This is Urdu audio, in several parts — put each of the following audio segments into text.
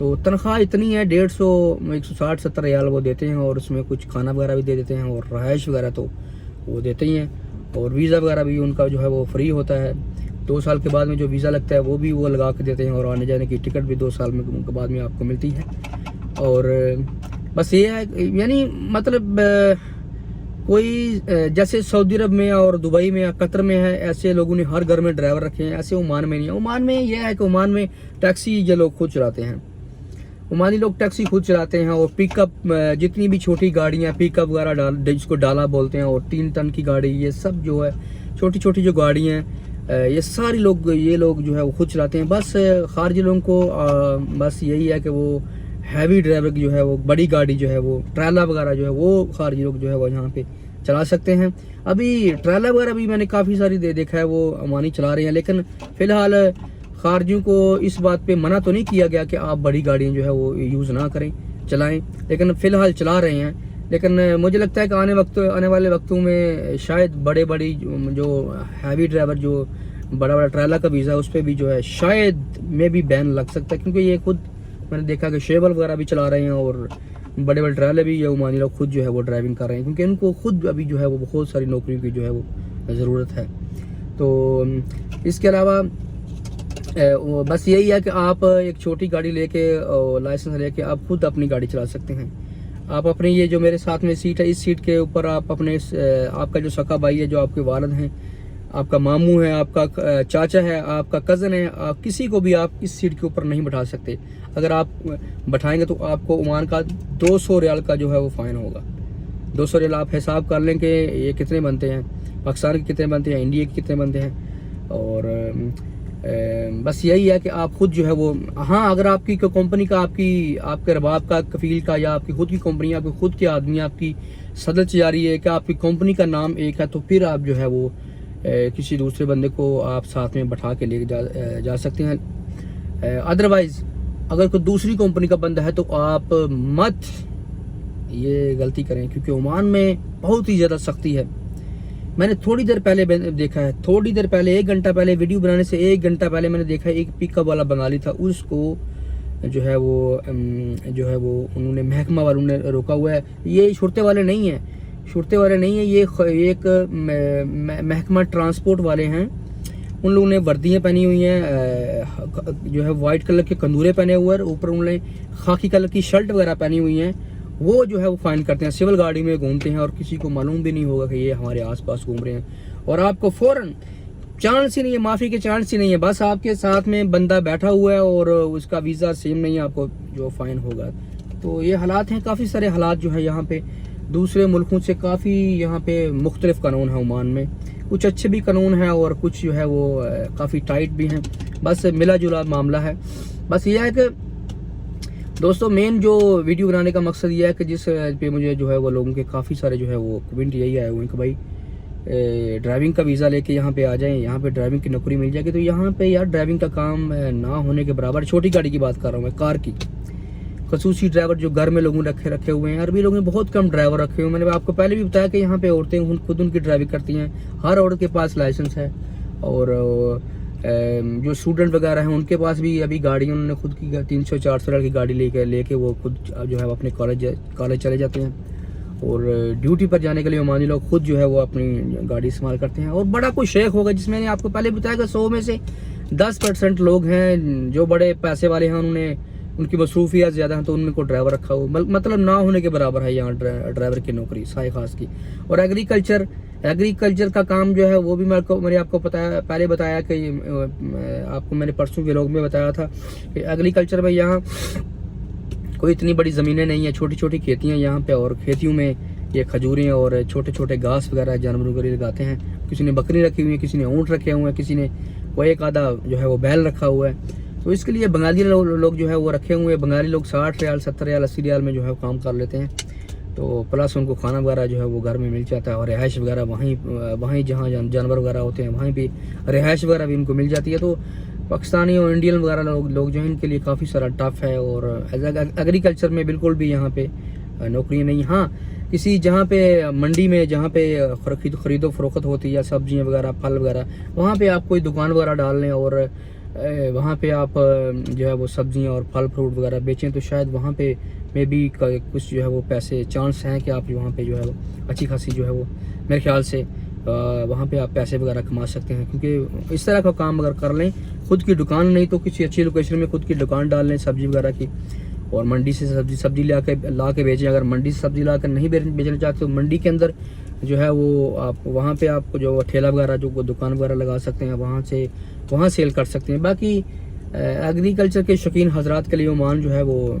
تو تنخواہ اتنی ہے 160-170 ریال وہ دیتے ہیں، اور اس میں کچھ کھانا وغیرہ بھی دے دیتے ہیں، اور رہائش وغیرہ تو وہ دیتے ہی ہیں، اور ویزا وغیرہ بھی ان کا جو ہے وہ فری ہوتا ہے۔ 2 سال کے بعد میں جو ویزا لگتا ہے وہ بھی وہ لگا کے دیتے ہیں، اور آنے جانے کی ٹکٹ بھی 2 سال کے بعد میں آپ کو ملتی ہے۔ اور بس یہ ہے، یعنی مطلب کوئی جیسے سعودی عرب میں اور دبئی میں یا قطر میں ہے، ایسے لوگوں نے ہر گھر میں ڈرائیور رکھے ہیں، ایسے عمان میں نہیں ہے۔ عمان میں یہ ہے کہ عمان میں ٹیکسی یہ لوگ خود چلاتے ہیں، عمانی لوگ ٹیکسی خود چلاتے ہیں، اور پک اپ جتنی بھی چھوٹی گاڑیاں پک اپ وغیرہ جس کو ڈالا بولتے ہیں، اور 3 ٹن کی گاڑی، یہ سب جو ہے چھوٹی چھوٹی جو گاڑیاں ہیں، یہ ساری یہ لوگ جو ہے وہ خود چلاتے ہیں۔ بس خارجی لوگوں کو بس یہی ہے کہ وہ ہیوی ڈرائیور جو ہے وہ بڑی گاڑی جو ہے وہ ٹریلا وغیرہ جو ہے وہ خارجی لوگ جو ہے وہ یہاں پہ چلا سکتے ہیں۔ ابھی ٹریلا وغیرہ بھی میں نے کافی ساری دیکھا ہے وہ عمانی چلا رہے ہیں، لیکن فی الحال خارجیوں کو اس بات پہ منع تو نہیں کیا گیا کہ آپ بڑی گاڑیاں جو ہے وہ یوز نہ کریں، چلائیں، لیکن فی الحال چلا رہے ہیں۔ لیکن مجھے لگتا ہے کہ آنے والے وقتوں میں شاید بڑی جو ہیوی ڈرائیور جو بڑا ٹریلا کا ویزا ہے اس پہ بھی جو ہے شاید میں بھی بین لگ سکتا ہے، کیونکہ یہ خود میں نے دیکھا کہ شیبل وغیرہ بھی چلا رہے ہیں، اور بڑے ٹرالے بھی یہ عمانی لوگ خود جو ہے وہ ڈرائیونگ کر رہے ہیں، کیونکہ ان کو خود ابھی جو ہے وہ بہت ساری نوکریوں کی جو ہے وہ ضرورت ہے۔ تو اس کے علاوہ بس یہی ہے کہ آپ ایک چھوٹی گاڑی لے کے لائسنس لے کے آپ خود اپنی گاڑی چلا سکتے ہیں۔ آپ اپنی یہ جو میرے ساتھ میں سیٹ ہے، اس سیٹ کے اوپر آپ اپنے آپ کا جو سکا بھائی ہے، جو آپ کے والد ہیں، آپ کا ماموں ہے، آپ کا چاچا ہے، آپ کا کزن ہے، آپ کسی کو بھی آپ اس سیٹ کے اوپر نہیں بٹھا سکتے۔ اگر آپ بٹھائیں گے تو آپ کو عمان کا 200 ریال کا جو ہے وہ فائن ہوگا۔ 200 ریال آپ حساب کر لیں کہ یہ کتنے بنتے ہیں، پاکستان کے کتنے بنتے ہیں، انڈیا کے کتنے بنتے ہیں۔ اور بس یہی ہے کہ آپ خود جو ہے وہ، ہاں اگر آپ کی کمپنی کا آپ کے رباب کا کفیل کا یا آپ کی خود کی کمپنی، آپ کے خود کے آدمی آپ کی صدر جاری ہے کہ آپ کی کمپنی کا نام ایک ہے، تو پھر آپ جو ہے وہ کسی دوسرے بندے کو آپ ساتھ میں بٹھا کے لے جا سکتے ہیں۔ ادروائز اگر کوئی دوسری کمپنی کا بندہ ہے تو آپ مت یہ غلطی کریں، کیونکہ عمان میں بہت ہی زیادہ سختی ہے۔ میں نے تھوڑی دیر پہلے دیکھا ہے، 1 گھنٹہ پہلے، ویڈیو بنانے سے 1 گھنٹہ پہلے میں نے دیکھا ایک پک اپ والا بنگالی تھا، اس کو جو ہے وہ انہوں نے محکمہ والوں نے روکا ہوا ہے۔ یہ شرطے والے نہیں ہیں، یہ ایک محکمہ ٹرانسپورٹ والے ہیں۔ ان لوگوں نے وردیاں پہنی ہوئی ہیں، جو ہے وائٹ کلر کے کندورے پہنے ہوئے ہیں، اوپر انہوں نے خاکی کلر کی شرٹ وغیرہ پہنی ہوئی ہیں، وہ جو ہے وہ فائن کرتے ہیں۔ سول گاڑی میں گھومتے ہیں اور کسی کو معلوم بھی نہیں ہوگا کہ یہ ہمارے آس پاس گھوم رہے ہیں، اور آپ کو فوراً چانس ہی نہیں ہے، معافی کے چانس ہی نہیں ہے، بس آپ کے ساتھ میں بندہ بیٹھا ہوا ہے اور اس کا ویزا سیم نہیں ہے، آپ کو جو فائن ہوگا۔ تو یہ حالات ہیں، کافی سارے حالات جو ہے یہاں پہ دوسرے ملکوں سے کافی یہاں پہ مختلف قانون ہیں عمان میں، کچھ اچھے بھی قانون ہیں اور کچھ جو ہے وہ کافی ٹائٹ بھی ہیں، بس ملا جلا معاملہ ہے۔ بس یہ ہے کہ دوستو مین جو ویڈیو بنانے کا مقصد یہ ہے کہ جس پہ مجھے جو ہے وہ لوگوں کے کافی سارے جو ہے وہ کمنٹ یہی آئے ہوئے ہیں کہ بھائی ڈرائیونگ کا ویزا لے کے یہاں پہ آ جائیں، یہاں پہ ڈرائیونگ کی نوکری مل جائے گی۔ تو یہاں پہ یار ڈرائیونگ کا کام نہ ہونے کے برابر، چھوٹی گاڑی کی بات کر رہا ہوں میں، کار کی، خصوصی ڈرائیور جو گھر میں لوگوں نے رکھے ہوئے ہیں، عربی لوگوں نے بہت کم ڈرائیور رکھے ہوئے ہیں۔ میں نے آپ کو پہلے بھی بتایا کہ یہاں پہ عورتیں خود ان کی ڈرائیونگ کرتی ہیں، ہر عورت کے پاس لائسنس ہے، اور جو اسٹوڈنٹ وغیرہ ہیں ان کے پاس بھی ابھی گاڑی انہوں نے خود کی 300-400 کی گاڑی لے کے وہ خود جو ہے اپنے کالج چلے جاتے ہیں، اور ڈیوٹی پر جانے کے لیے عمانی لوگ خود جو ہے وہ اپنی گاڑی استعمال کرتے ہیں۔ اور بڑا کوئی شیخ ہوگا، جس میں نے آپ کو پہلے بتایا کہ 100 میں سے 10% لوگ ہیں جو بڑے پیسے والے ہیں، ان کی مصروفیات زیادہ ہیں، تو ان کو ڈرائیور رکھا ہوا، مطلب نہ ہونے کے برابر ہے یہاں ڈرائیور کی نوکری سائے خاص کی۔ اور ایگریکلچر کا کام جو ہے وہ بھی میں نے آپ کو پہلے بتایا کہ آپ کو میں نے پرسوں کے لوگ میں بتایا تھا کہ ایگریکلچر میں یہاں کوئی اتنی بڑی زمینیں نہیں ہیں، چھوٹی چھوٹی کھیتیاں یہاں پہ، اور کھیتیوں میں یہ کھجوریں اور چھوٹے چھوٹے گھاس وغیرہ جانوروں کے لیے لگاتے ہیں۔ کسی نے بکری رکھی ہوئی ہے، کسی نے اونٹ رکھے ہوئے ہیں، کسی نے کوئی ایک آدھا جو ہے وہ بیل رکھا ہوا ہے۔ تو اس کے لیے بنگالی لوگ جو ہے وہ رکھے ہوئے ہیں، بنگالی لوگ 60 ریال 70 ریال 80 ریال میں جو ہے کام کر لیتے ہیں، تو پلس ان کو کھانا وغیرہ جو ہے وہ گھر میں مل جاتا ہے، اور رہائش وغیرہ وہیں جہاں جانور وغیرہ ہوتے ہیں وہیں بھی رہائش وغیرہ بھی ان کو مل جاتی ہے۔ تو پاکستانی اور انڈین وغیرہ لوگ جو ہیں ان کے لیے کافی سارا ٹف ہے، اور ایگریکلچر میں بالکل بھی یہاں پہ نوکری نہیں۔ ہاں کسی جہاں پہ منڈی میں جہاں پہ خرید و فروخت ہوتی ہے یا سبزیاں وغیرہ پھل وغیرہ، وہاں پہ آپ کوئی دکان وغیرہ ڈال لیں اور وہاں پہ آپ جو ہے وہ سبزیاں اور پھل فروٹ وغیرہ بیچیں تو شاید وہاں پہ میں بھی کچھ جو ہے وہ پیسے چانس ہیں کہ آپ وہاں پہ جو ہے وہ اچھی خاصی جو ہے وہ میرے خیال سے وہاں پہ آپ پیسے وغیرہ کما سکتے ہیں. کیونکہ اس طرح کا کام اگر کر لیں, خود کی دکان نہیں تو کسی اچھی لوکیشن میں خود کی دکان ڈال لیں سبزی وغیرہ کی, اور منڈی سے سبزی لا کے بیچیں. اگر منڈی سے سبزی لا کر نہیں بیچنا چاہتے تو منڈی کے اندر جو ہے وہ آپ وہاں پہ آپ کو جو ٹھیلا وغیرہ جو دکان وغیرہ لگا سکتے ہیں, وہاں سیل کر سکتے ہیں. باقی ایگریکلچر کے شوقین حضرات کے لیے عمان جو ہے وہ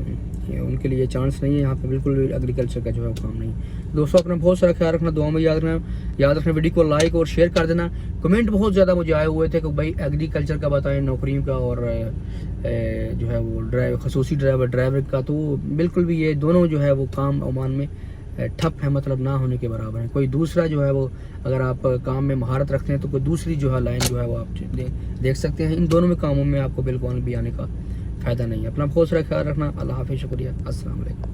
ان کے لیے چانس نہیں ہے یہاں پہ, بالکل بھی ایگریکلچر کا جو ہے وہ کام نہیں. دوستوں اپنا بہت سارا خیال رکھنا, دعاؤں میں یاد رکھنا, ویڈیو کو لائک اور شیئر کر دینا. کمنٹ بہت زیادہ مجھے آئے ہوئے تھے کہ بھائی ایگریکلچر کا بتائیں, نوکریوں کا اور جو ہے وہ خصوصی ڈرائیور کا. تو بالکل بھی یہ دونوں جو ہے وہ کام عمان میں ٹھپ ہے, مطلب نہ ہونے کے برابر ہے. کوئی دوسرا جو ہے وہ اگر آپ کام میں مہارت رکھتے ہیں تو کوئی دوسری جو ہے لائن جو ہے وہ آپ دیکھ سکتے ہیں. ان دونوں میں کاموں میں آپ کو بالکل بھی آنے کا فائدہ نہیں ہے. اپنا بہت سارا خیال رکھنا. اللہ حافظ, شکریہ, السلام علیکم.